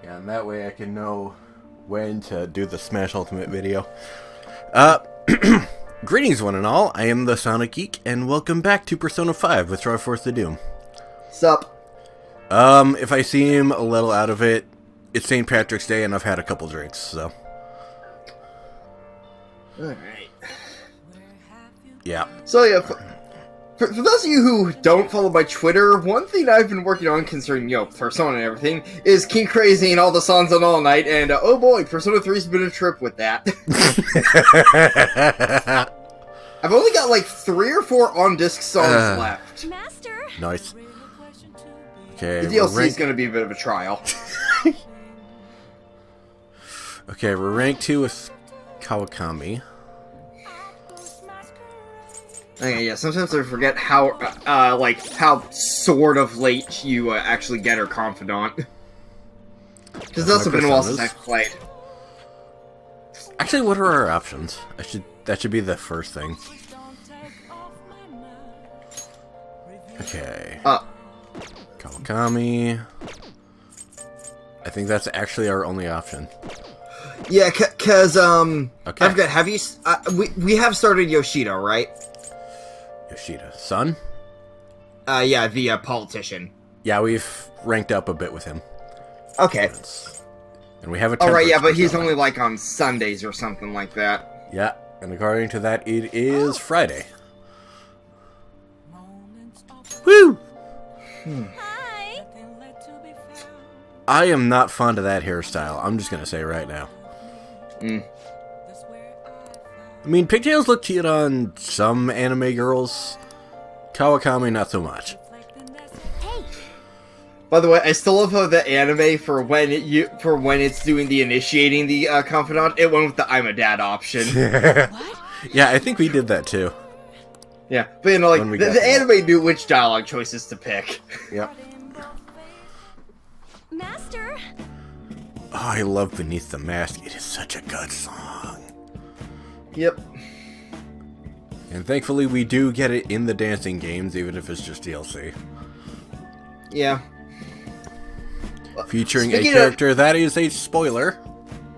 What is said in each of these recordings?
Yeah, and that way I can know when to do the Smash Ultimate video. Greetings, one and all. I am the Sonic Geek, and welcome back to Persona 5 with Triforce the Doom. Sup? If I seem a little out of it, it's St. Patrick's Day, and I've had a couple drinks, so. Alright. Yeah. So, yeah, for those of you who don't follow my Twitter, one thing I've been working on concerning, Persona and everything, is King Crazy and all the songs on All Night, and oh boy, Persona 3's been a trip with that. I've only got like 3 or 4 on-disc songs left. Master. Nice. Okay, The DLC is going to be a bit of a trial. Okay, we're rank 2 with Kawakami. Okay, yeah, sometimes I forget how, how sort of late you actually get her Confidant. Because it's also been a while since I've played. Actually, what are our options? That should be the first thing. Okay. Kawakami. I think that's actually our only option. Yeah, cause Okay. I've got. Have you? We have started Yoshida, right? Yoshida, son. Yeah, the politician. Yeah, we've ranked up a bit with him. Okay. And we have a. Alright, yeah, but he's only like on Sundays or something like that. Yeah, and according to that, it is Friday. Woo! Hi. I am not fond of that hairstyle. I'm just gonna say right now. I mean, pigtails look cute on some anime girls. Kawakami, not so much. Hey. By the way, I still love how the anime for when it's doing the initiating the confidant, it went with the I'm a dad option. What? Yeah, I think we did that too. Yeah, but you know, like When we the got to anime knew which dialogue choices to pick. Yep. Master. Oh, I love Beneath the Mask. It is such a good song. Yep. And thankfully, we do get it in the dancing games, even if it's just DLC. Yeah. Featuring a Speaking character that is a spoiler.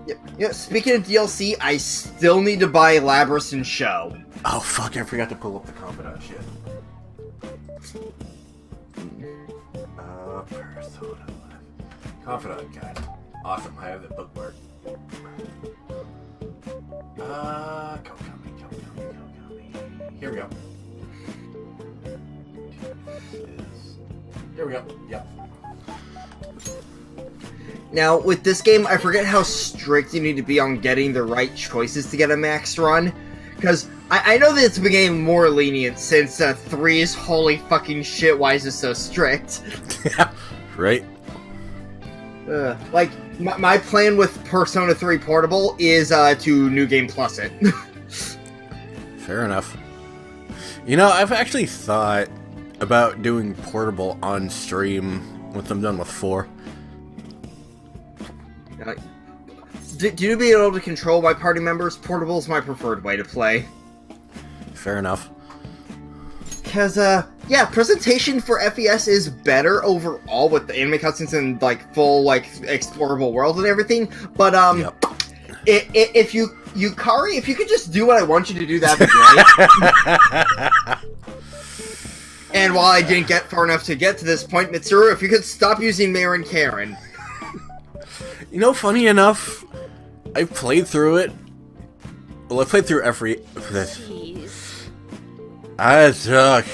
Yep. Yeah. Speaking of DLC, I still need to buy Labras and Show. Oh, fuck, I forgot to pull up the Confidant shit. Persona. Confidant guide. Awesome, I have the bookmark. Kokami. Here we go. Here we go, yep. Now, with this game, I forget how strict you need to be on getting the right choices to get a max run. Because I know that it's been getting more lenient since 3's holy fucking shit, why is it so strict? Right? Like, my plan with Persona 3 Portable is to New Game Plus it. Fair enough. You know, I've actually thought about doing Portable on stream once I'm done with 4. Due to being able to control my party members, Portable is my preferred way to play. Fair enough. Because, yeah, presentation for FES is better overall with the anime cutscenes and, like, full, like, explorable world and everything, but, Yep. if Yukari, if you could just do what I want you to do, that'd be great. And while I didn't get far enough to get to this point, Mitsuru, if you could stop using Marin Karen. You know, funny enough, I played through it. Well, I played through every... Jeez. I suck.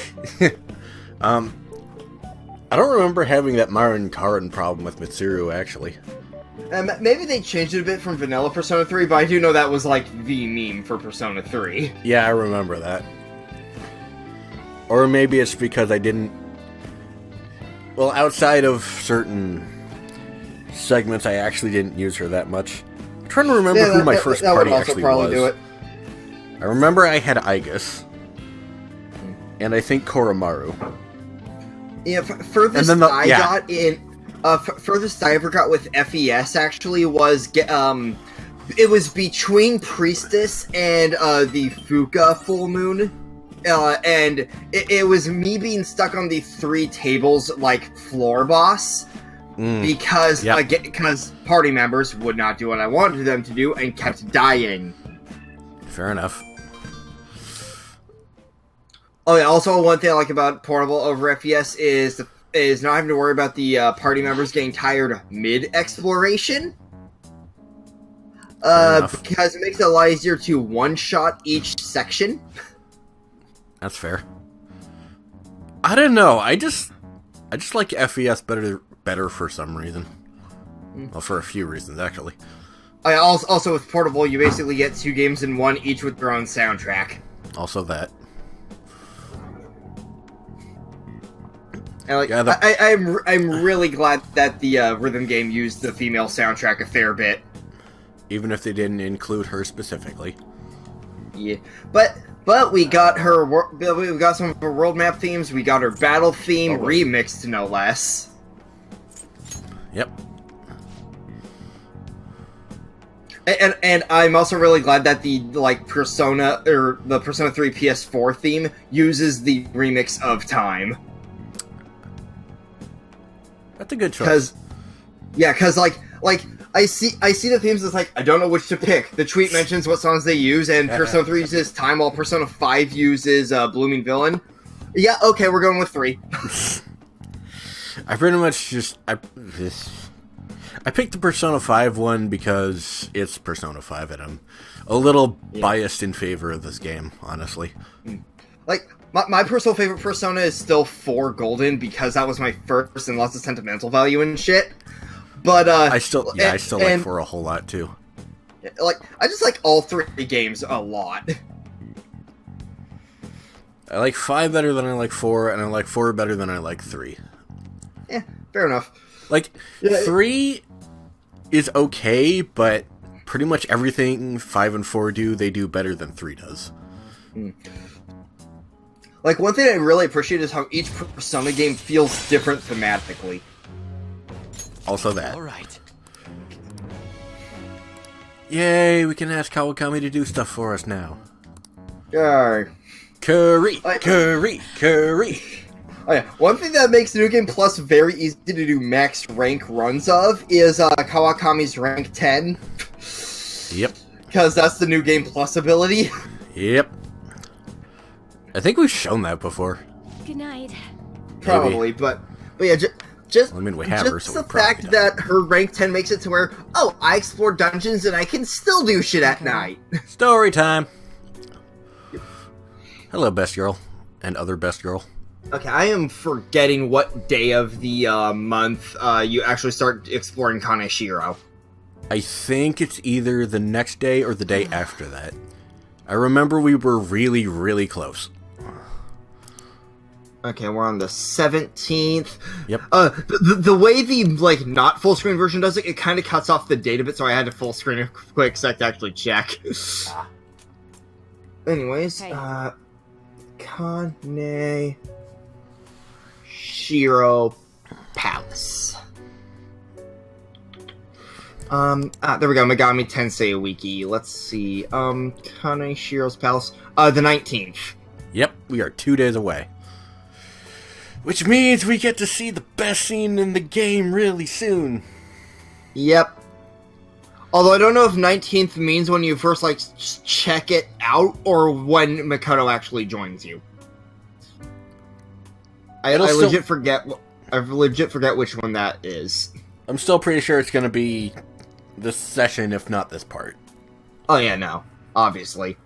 I don't remember having that Marin Karin problem with Mitsuru, actually. Maybe they changed it a bit from vanilla Persona 3, but I do know that was, like, the meme for Persona 3. Yeah, I remember that. Or maybe it's because I didn't... Well, outside of certain segments, I actually didn't use her that much. I'm trying to remember who my first party actually was. Do it. I remember I had Igus. And I think Koromaru. Yeah, furthest I ever got with FES actually was it was between Priestess and the Fuka full moon, and it was me being stuck on the 3 tables like floor boss, because party members would not do what I wanted them to do and kept dying. Fair enough. Oh yeah, also one thing I like about Portable over FPS is not having to worry about the party members getting tired mid-exploration. Because it makes it a lot easier to one-shot each section. That's fair. I don't know. I just like FES better for some reason. Well, for a few reasons, actually. Also, with Portable, you basically get 2 games in one, each with their own soundtrack. Also that. And I'm really glad that the rhythm game used the female soundtrack a fair bit. Even if they didn't include her specifically. Yeah, but we got her. We got some of her world map themes. We got her battle theme remixed, no less. Yep. And I'm also really glad that the Persona 3 PS4 theme uses the remix of Time. That's a good choice. Because I see the themes. It's like I don't know which to pick. The tweet mentions what songs they use, and Persona 3 uses Time, while Persona 5 uses Blooming Villain. Yeah, okay, we're going with 3. I pretty much I picked the Persona 5 one because it's Persona 5, and I'm a little biased in favor of this game, honestly. Like, my personal favorite Persona is still 4 Golden, because that was my first and lots of sentimental value and shit. But, I still like 4 a whole lot, too. I just like all 3 games a lot. I like 5 better than I like 4, and I like 4 better than I like 3. Yeah, fair enough. 3 is okay, but pretty much everything 5 and 4 do, they do better than 3 does. One thing I really appreciate is how each Persona game feels different thematically. Also that. All right. Yay, we can ask Kawakami to do stuff for us now. Yay. Curry! Oh yeah, one thing that makes New Game Plus very easy to do max rank runs of is Kawakami's rank 10. Yep. Because that's the New Game Plus ability. Yep. I think we've shown that before. Good night. Probably, but yeah, just we have her, so the we probably fact don't. that her rank 10 makes it to where, oh, I explore dungeons and I can still do shit at night. Story time. Hello, best girl. And other best girl. Okay, I am forgetting what day of the month you actually start exploring Kaneshiro. I think it's either the next day or the day after that. I remember we were really, really close. Okay, we're on the 17th. Yep. The way the, not full screen version does it, it kind of cuts off the data bit, so I had to full screen a quick sec to actually check. Anyways, Hey. Kaneshiro Palace. There we go, Megami Tensei Wiki. Let's see, Kaneshiro's Palace, the 19th. Yep, we are 2 days away. Which means we get to see the best scene in the game really soon. Yep. Although I don't know if 19th means when you first, check it out, or when Makoto actually joins you. I legit forget which one that is. I'm still pretty sure it's going to be this session, if not this part. Oh yeah, no. Obviously.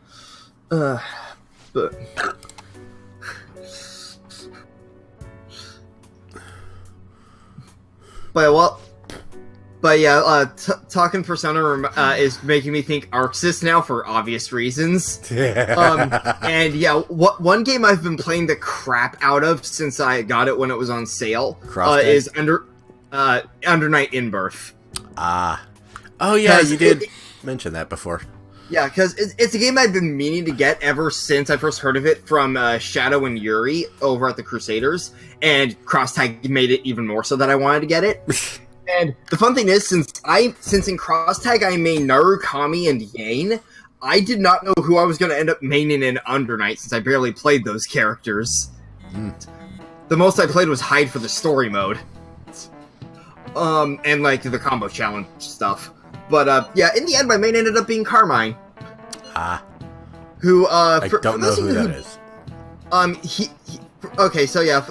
But talking Persona is making me think Arxis now for obvious reasons. And yeah, one game I've been playing the crap out of since I got it when it was on sale is Under Night in Birth. Oh yeah, you did mention that before. Yeah, because it's a game I've been meaning to get ever since I first heard of it from Shadow and Yuri over at the Crusaders, and Crosstag made it even more so that I wanted to get it. And the fun thing is, since in Crosstag I main Narukami and Yane, I did not know who I was going to end up maining in Under Night since I barely played those characters. The most I played was Hide for the story mode. and like the combo challenge stuff. But yeah, in the end, my main ended up being Carmine. Ah. Who I don't know who that is. Okay, so yeah,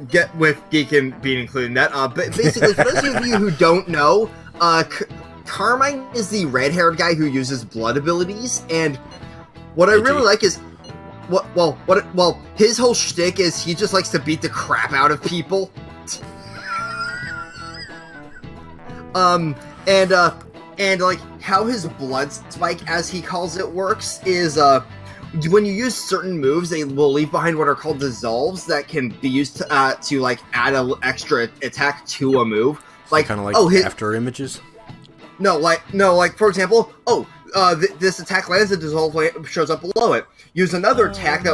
get with Geekin being included in that. But basically, for those of you who don't know, Carmine is the red-haired guy who uses blood abilities, and what I really like is, his whole shtick is he just likes to beat the crap out of people. And like how his blood spike, as he calls it, works is when you use certain moves, they will leave behind what are called dissolves that can be used to like add an extra attack to a move. Like kind of like after images. No, like for example, this attack lands, a dissolve shows up below it. Use another attack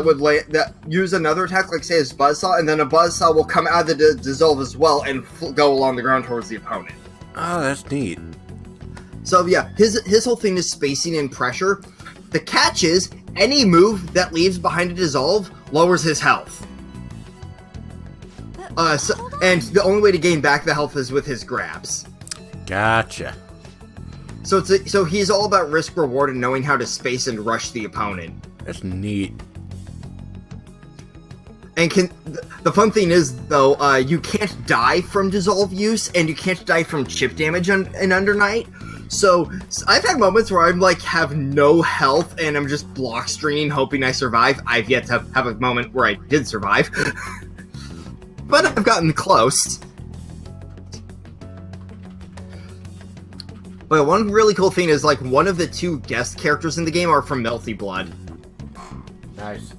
use another attack, like say it's buzzsaw, and then a buzzsaw will come out of the dissolve as well and go along the ground towards the opponent. Oh, that's neat. So yeah, his whole thing is spacing and pressure. The catch is any move that leaves behind a dissolve lowers his health. And the only way to gain back the health is with his grabs. Gotcha. So he's all about risk reward and knowing how to space and rush the opponent. That's neat. And the fun thing is though, you can't die from dissolve use, and you can't die from chip damage in Under Night. So I've had moments where I'm like have no health and I'm just block stringing, hoping I survive. I've yet to have a moment where I did survive, but I've gotten close. But one really cool thing is like one of the two guest characters in the game are from Melty Blood. Nice.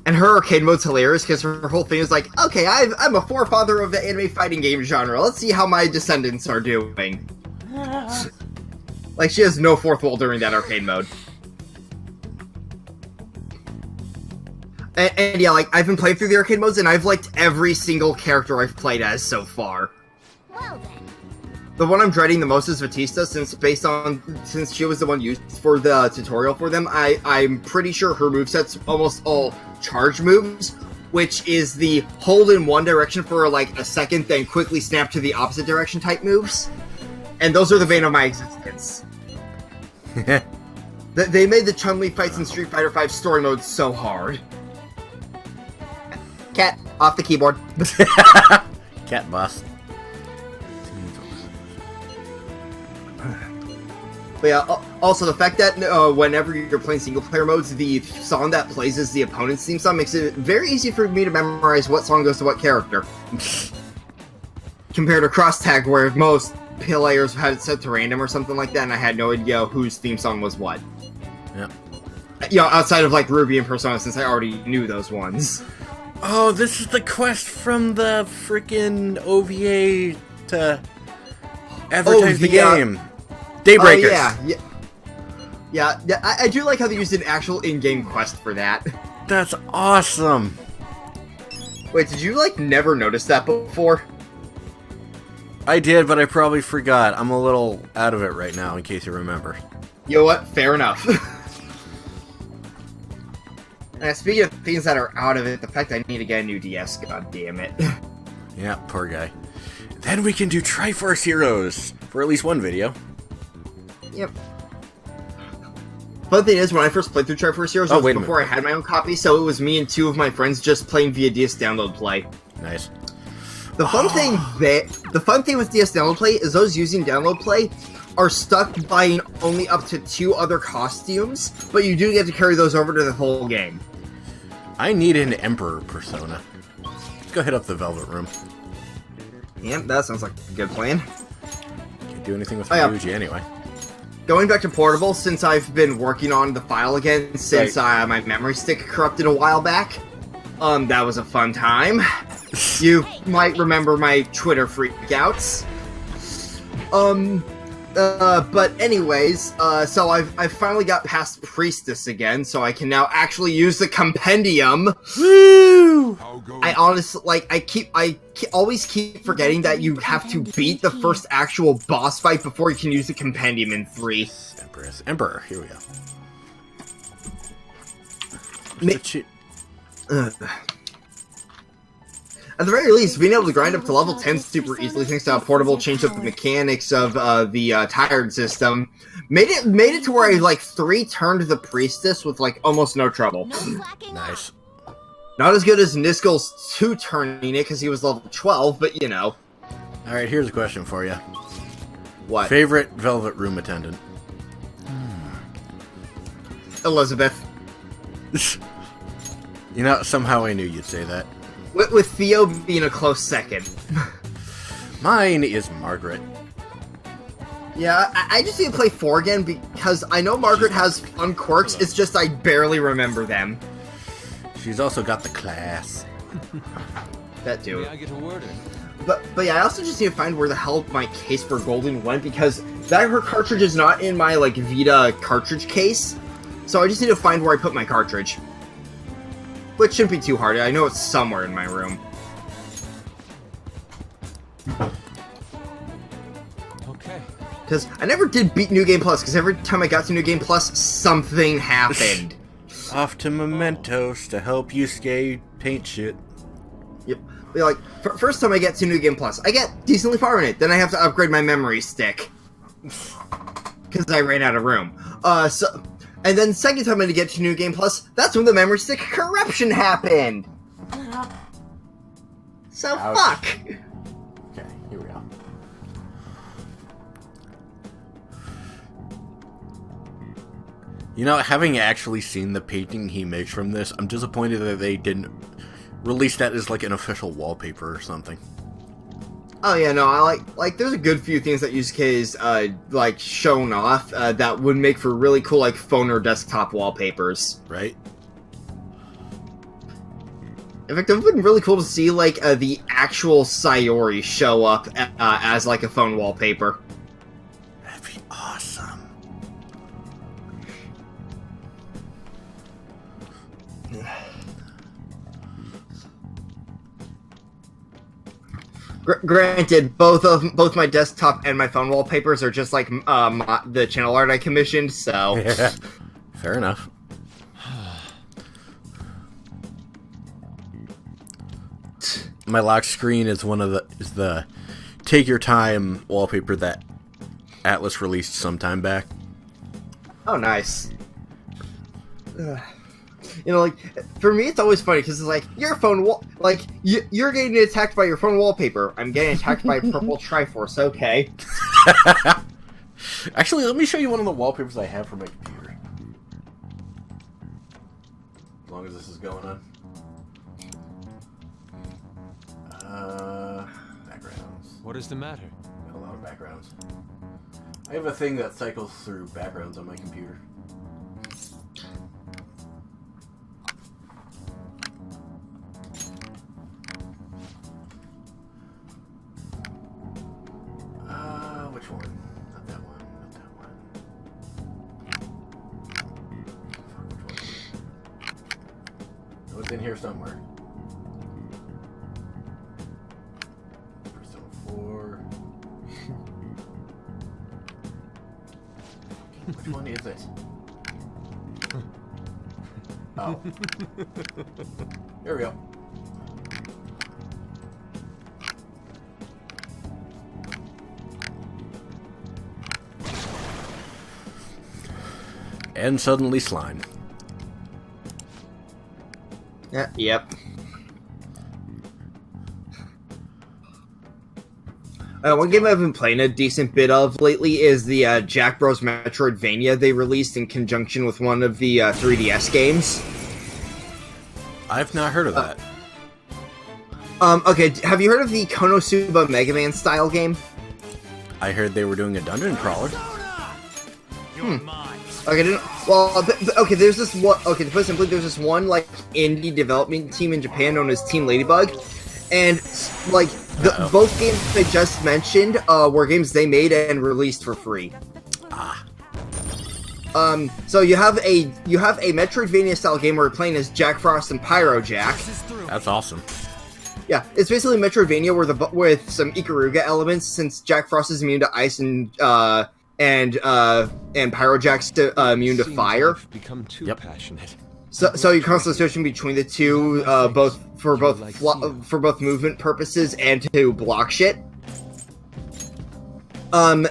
And her arcade mode's hilarious because her whole thing is like, okay, I'm a forefather of the anime fighting game genre. Let's see how my descendants are doing. Like, she has no fourth wall during that arcade mode. And yeah, like, I've been playing through the arcade modes, and I've liked every single character I've played as so far. Well then. The one I'm dreading the most is Batista, since she was the one used for the tutorial for them. I'm pretty sure her moveset's almost all charge moves, which is the hold in one direction for like a second, then quickly snap to the opposite direction type moves. And those are the bane of my existence. They made the Chun-Li fights in Street Fighter V story mode so hard. Cat, off the keyboard. Cat boss. But yeah, also the fact that whenever you're playing single-player modes, the song that plays is the opponent's theme song makes it very easy for me to memorize what song goes to what character. Compared to Cross-Tag, where most players had it set to random or something like that, and I had no idea whose theme song was what. Yep. You know, outside of like Ruby and Persona, since I already knew those ones. Oh, this is the quest from the freaking OVA to advertise the game. Daybreakers. Yeah, I do like how they used an actual in-game quest for that. That's awesome. Wait, did you like never notice that before? I did, but I probably forgot. I'm a little out of it right now, in case you remember. You know what? Fair enough. And speaking of things that are out of it, the fact I need to get a new DS, god damn it. Yeah, poor guy. Then we can do Triforce Heroes for at least one video. Yep. Fun thing is, when I first played through Triforce Heroes, it was before I had my own copy, so it was me and two of my friends just playing via DS Download Play. Nice. The fun thing with DS Download Play is those using Download Play are stuck buying only up to 2 other costumes, but you do get to carry those over to the whole game. I need an Emperor persona. Let's go hit up the Velvet Room. Yeah, that sounds like a good plan. Can't do anything with Ryuji anyway. Going back to Portable, since I've been working on the file again since my memory stick corrupted a while back, that was a fun time. You might remember my Twitter freakouts. But anyways, so I've finally got past Priestess again, so I can now actually use the compendium. Woo! I honestly, like, I always keep forgetting that you have to beat the first actual boss fight before you can use the compendium in 3. Emperor, here we go. At the very least, being able to grind up to level 10 super easily thanks to how portable changed up the mechanics of the tired system made it to where I like 3-turned the priestess with like almost no trouble. No slacking Nice. Not as good as Niskel's 2-turning it because he was level 12, but you know. Alright, here's a question for you. What? Favorite Velvet Room attendant? Elizabeth. You know, somehow I knew you'd say that. With Theo being a close second. Mine is Margaret. Yeah, I just need to play 4 again because I know Margaret has fun quirks, it's just I barely remember them. She's also got the class. That too. May I get a word in? But yeah, I also just need to find where the hell my case for Golden went because her cartridge is not in my like Vita cartridge case. So I just need to find where I put my cartridge. Which shouldn't be too hard. I know it's somewhere in my room. Okay. Because I never did beat New Game Plus, because every time I got to New Game Plus, something happened. Off to Mementos to help you skate paint shit. Yep. Like, first time I get to New Game Plus, I get decently far in it. Then I have to upgrade my memory stick. Because I ran out of room. And then second time I get to New Game Plus, that's when the memory stick corruption happened. So Ouch. fuck. Okay, here we go. You know, having actually seen the painting he makes from this, I'm disappointed that they didn't release that as like an official wallpaper or something. Oh yeah, no, I like there's a good few things that use K's like shown off that would make for really cool like phone or desktop wallpapers. Right? In fact, it would have been really cool to see like the actual Sayori show up as like a phone wallpaper. That'd be awesome. Granted, both my desktop and my phone wallpapers are just like the channel art I commissioned, so... Yeah, fair enough. My lock screen is the take your time wallpaper that Atlas released some time back. Oh, nice. Ugh. You know, like, for me, it's always funny, because it's like, your phone you're getting attacked by your phone wallpaper. I'm getting attacked by Purple Triforce, okay. Actually, let me show you one of the wallpapers I have for my computer. As long as this is going on. Backgrounds. What is the matter? A lot of backgrounds. I have a thing that cycles through backgrounds on my computer. Which one? Not that one. Not that one. Fuck, which one? Oh, it's in here somewhere. Persona 4. Which one is it? Oh. Here we go. And suddenly slime. Yeah, yep. One game I've been playing a decent bit of lately is the Jack Bros. Metroidvania they released in conjunction with one of the 3DS games. I've not heard of that. Okay, have you heard of the Konosuba Mega Man style game? I heard they were doing a dungeon crawler. Okay, okay, there's this one. Okay, to put it simply, there's this one like indie development team in Japan known as Team Ladybug, and like both games I just mentioned were games they made and released for free. So you have a Metroidvania style game where you're playing as Jack Frost and Pyro Jack. That's awesome. Yeah, it's basically Metroidvania with some Ikaruga elements, since Jack Frost is immune to ice and Pyro Jack's immune to Seems fire. I've become too Yep. passionate. So you constantly switching between the two, both for both movement purposes and to block shit. And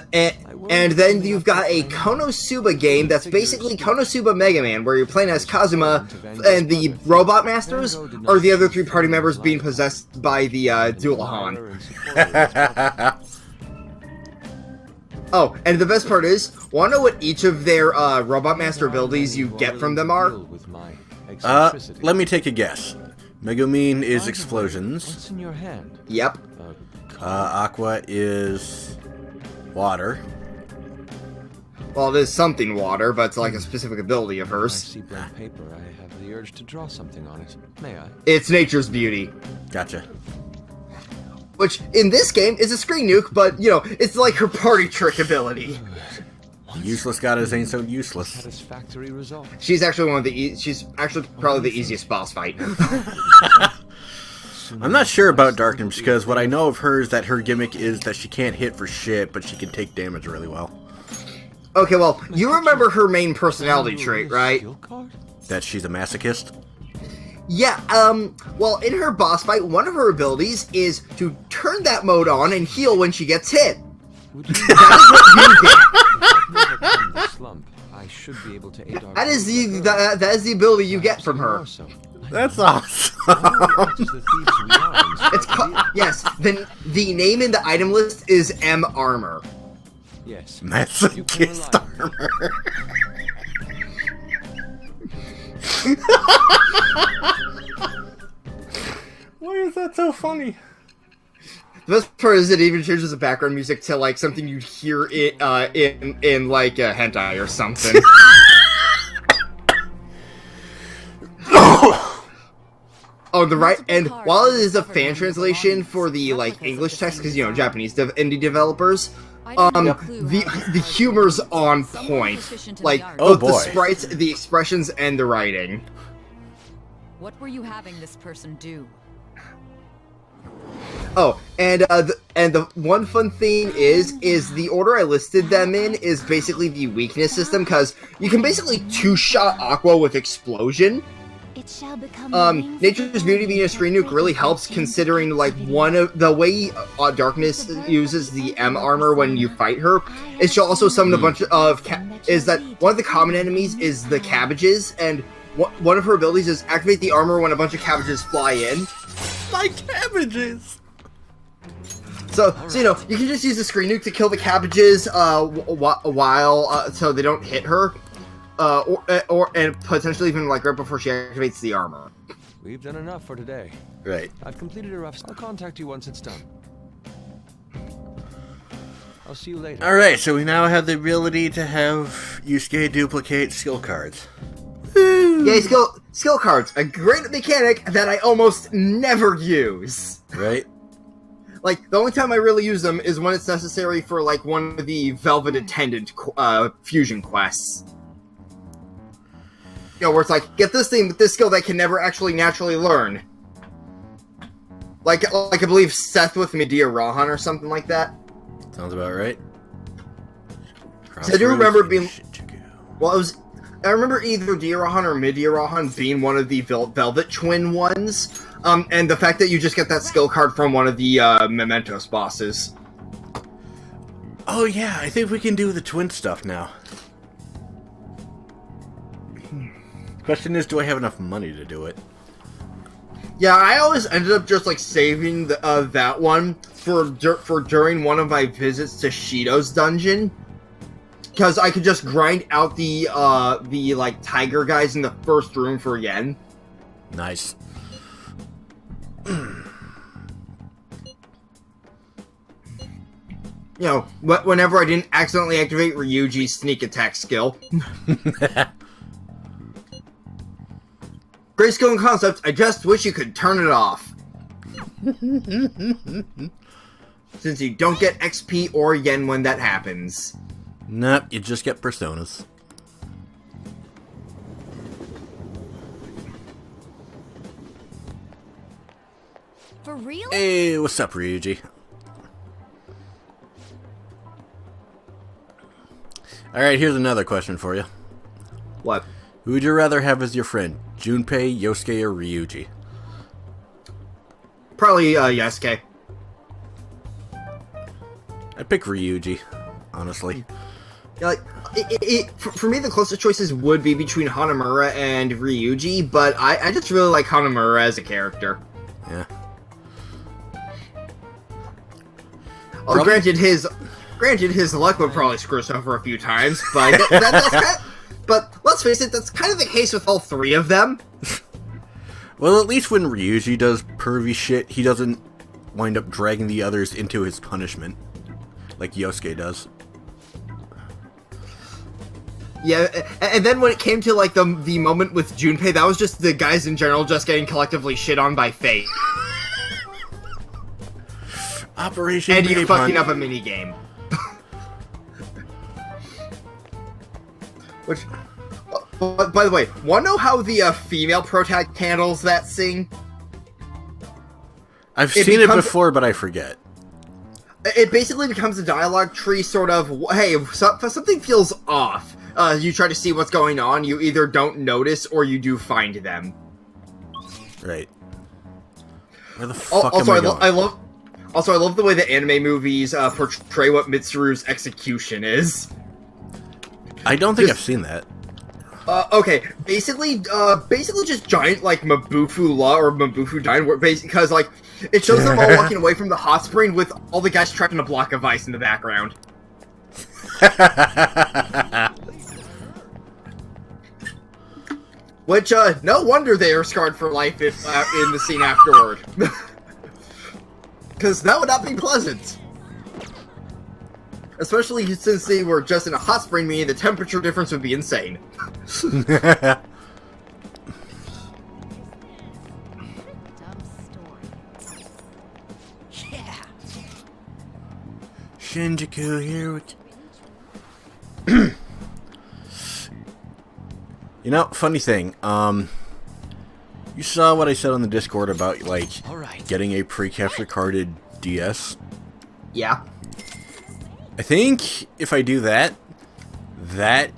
then you've got a Konosuba game that's basically Konosuba Mega Man, where you're playing as Kazuma, and the Robot Masters are the other three party members being possessed by the Dualahan. Oh, and the best part is, wanna know what each of their Robot Master abilities you get from them are? Let me take a guess. Megami is explosions. What's in your hand? Yep. Aqua is water. Well, it is something water, but it's like a specific ability of I hers. see blank paper. I have the urge to draw something on it. May I? It's nature's beauty. Gotcha. Which, in this game, is a screen nuke, but, you know, it's like her party trick ability. Useless goddess ain't so useless. Satisfactory result. She's actually one of the she's actually probably the easiest boss fight. I'm not sure about Darkness, because what I know of her is that her gimmick is that she can't hit for shit, but she can take damage really well. Okay, well, you remember her main personality trait, right? Skill card? That she's a masochist? Yeah, well, in her boss fight, one of her abilities is to turn that mode on and heal when she gets hit. Would you That is what you get. never come the slump? I should be able to aid our That is that is the ability you get from her. That's awesome. It's yes, the name in the item list is M Armor. Yes. Masochist armor. Why is that so funny? The best part is it even changes the background music to like something you'd hear in like a hentai or something. Oh, the right, and while it is a fan translation for the like English text, because you know Japanese indie developers, the humor's on point. Like both the sprites, the expressions, and the writing. What were you having this person do? Oh, and the one fun thing is the order I listed them in is basically the weakness system, because you can basically two-shot Aqua with explosion. It shall become Nature's Beauty being a screen nuke really helps, considering like one of the way Darkness uses the M armor when you fight her is she'll also summon a bunch of is that one of the common enemies is the cabbages, and one of her abilities is activate the armor when a bunch of cabbages fly in. My cabbages! So you know, you can just use the screen nuke to kill the cabbages while so they don't hit her, and potentially even like right before she activates the armor. We've done enough for today. Right. I've completed a rough. I'll contact you once it's done. I'll see you later. Alright, so we now have the ability to have Yusuke duplicate skill cards. Woo! Yay, skill cards, a great mechanic that I almost never use. Right? Like, the only time I really use them is when it's necessary for, like, one of the Velvet Attendant fusion quests. You know, where it's like, get this thing with this skill that I can never actually naturally learn. Like I believe Seth with Medea Rahan or something like that. Sounds about right. So I do remember being... Well, I remember either Dia Rahan or Medea Rahan being one of the Velvet Twin ones. And the fact that you just get that skill card from one of the Mementos bosses. Oh yeah, I think we can do the twin stuff now. Question is, do I have enough money to do it? Yeah, I always ended up just like saving that one for during one of my visits to Shido's dungeon, because I could just grind out the like tiger guys in the first room for yen. Nice. You know, whenever I didn't accidentally activate Ryuji's sneak attack skill. Great skill and concept, I just wish you could turn it off. Since you don't get XP or yen when that happens. Nope, you just get personas. For real? Hey, what's up, Ryuji? Alright, here's another question for you. What? Who would you rather have as your friend? Junpei, Yosuke, or Ryuji? Probably Yasuke. I'd pick Ryuji, honestly. Yeah, like, for me, the closest choices would be between Hanamura and Ryuji, but I just really like Hanamura as a character. Yeah. Oh, granted, his luck would probably screw us over a few times, but but let's face it, that's kind of the case with all three of them. Well, at least when Ryuji does pervy shit, he doesn't wind up dragging the others into his punishment, like Yosuke does. Yeah, and then when it came to like the moment with Junpei, that was just the guys in general just getting collectively shit on by fate. Operation And you Mini fucking Pun. up a mini game. Which, by the way, wanna know how the female protagonist handles that scene? I've seen it before, but I forget. It basically becomes a dialogue tree, sort of. Hey, if something feels off. You try to see what's going on. You either don't notice or you do find them. Right. Where the fuck Also, am I going? I love the way the anime movies portray what Mitsuru's execution is. I don't think I've seen that. Okay, basically just giant, like, Mabufu Law or Mabufu Dine, because, like, it shows them all walking away from the hot spring with all the guys trapped in a block of ice in the background. Which, no wonder they are scarred for life if, in the scene afterward. Because that would not be pleasant. Especially since they were just in a hot spring, meaning the temperature difference would be insane. Dumb story. Yeah. Shinjuku here with... You know, funny thing, you saw what I said on the Discord about, like, getting a pre-capture carded DS? Yeah. I think if I do that, that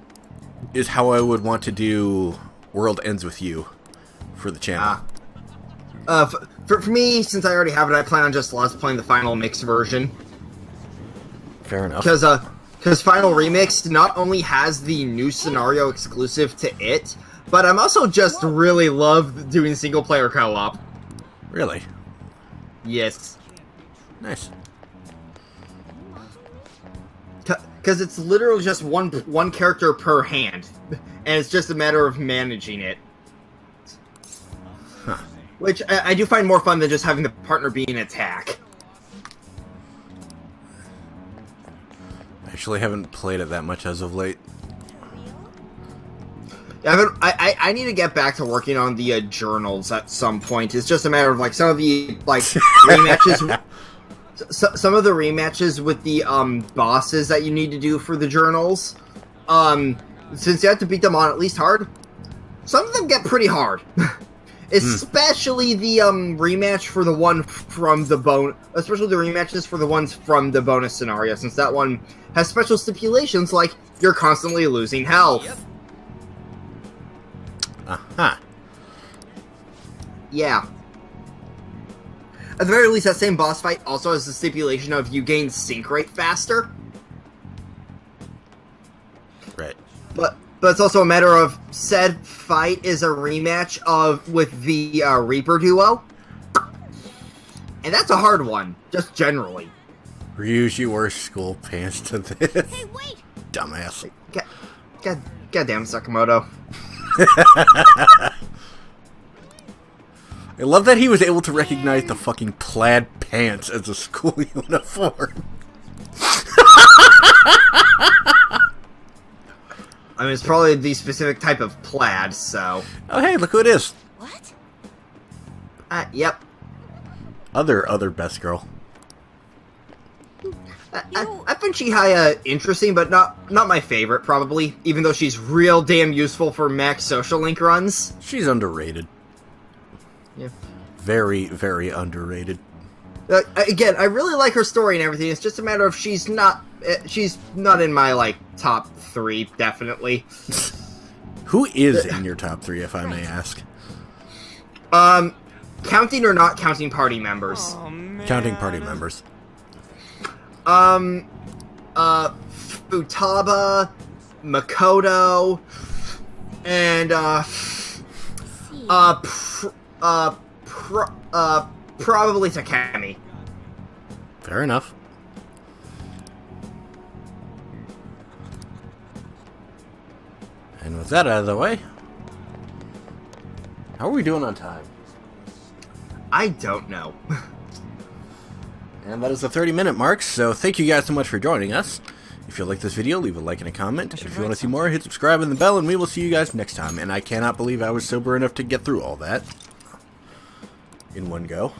is how I would want to do World Ends With You for the channel. For me, since I already have it, I plan on just Let's playing the final mix version. Fair enough. Because Final Remix not only has the new scenario exclusive to it, but I'm also just really love doing single-player co-op. Really? Yes. Nice. Because it's literally just one character per hand, and it's just a matter of managing it. Huh. Which I do find more fun than just having the partner be an attack. I actually haven't played it that much as of late. I need to get back to working on the journals at some point. It's just a matter of, like, some of the, like, rematches... some of the rematches with the, bosses that you need to do for the journals, since you have to beat them on at least hard, some of them get pretty hard. Especially the, rematch for the one from the especially the rematches for the ones from the bonus scenario, since that one has special stipulations like you're constantly losing health. Uh-huh. Yeah. At the very least, that same boss fight also has the stipulation of you gain sync rate faster. Right. But it's also a matter of said fight is a rematch with the Reaper duo. And that's a hard one, just generally. Ryuji wears school pants to this. Hey, wait! Dumbass. God damn Sakamoto. I love that he was able to recognize the fucking plaid pants as a school uniform. I mean, it's probably the specific type of plaid, so... Oh, hey, look who it is. What? Yep. Other best girl. I find Chihaya interesting, but not my favorite, probably. Even though she's real damn useful for max social link runs. She's underrated. Yeah. Very, very underrated. Again, I really like her story and everything. It's just a matter of she's not in my, like, top 3, definitely. Who is in your top 3, if I may ask? Counting or not counting party members? Counting party members. Futaba, Makoto, and, probably Takemi. Fair enough. And with that out of the way, how are we doing on time? I don't know. And that is the 30-minute mark, so thank you guys so much for joining us. If you like this video, leave a like and a comment. If you want to see more, hit subscribe and the bell, and we will see you guys next time. And I cannot believe I was sober enough to get through all that in one go.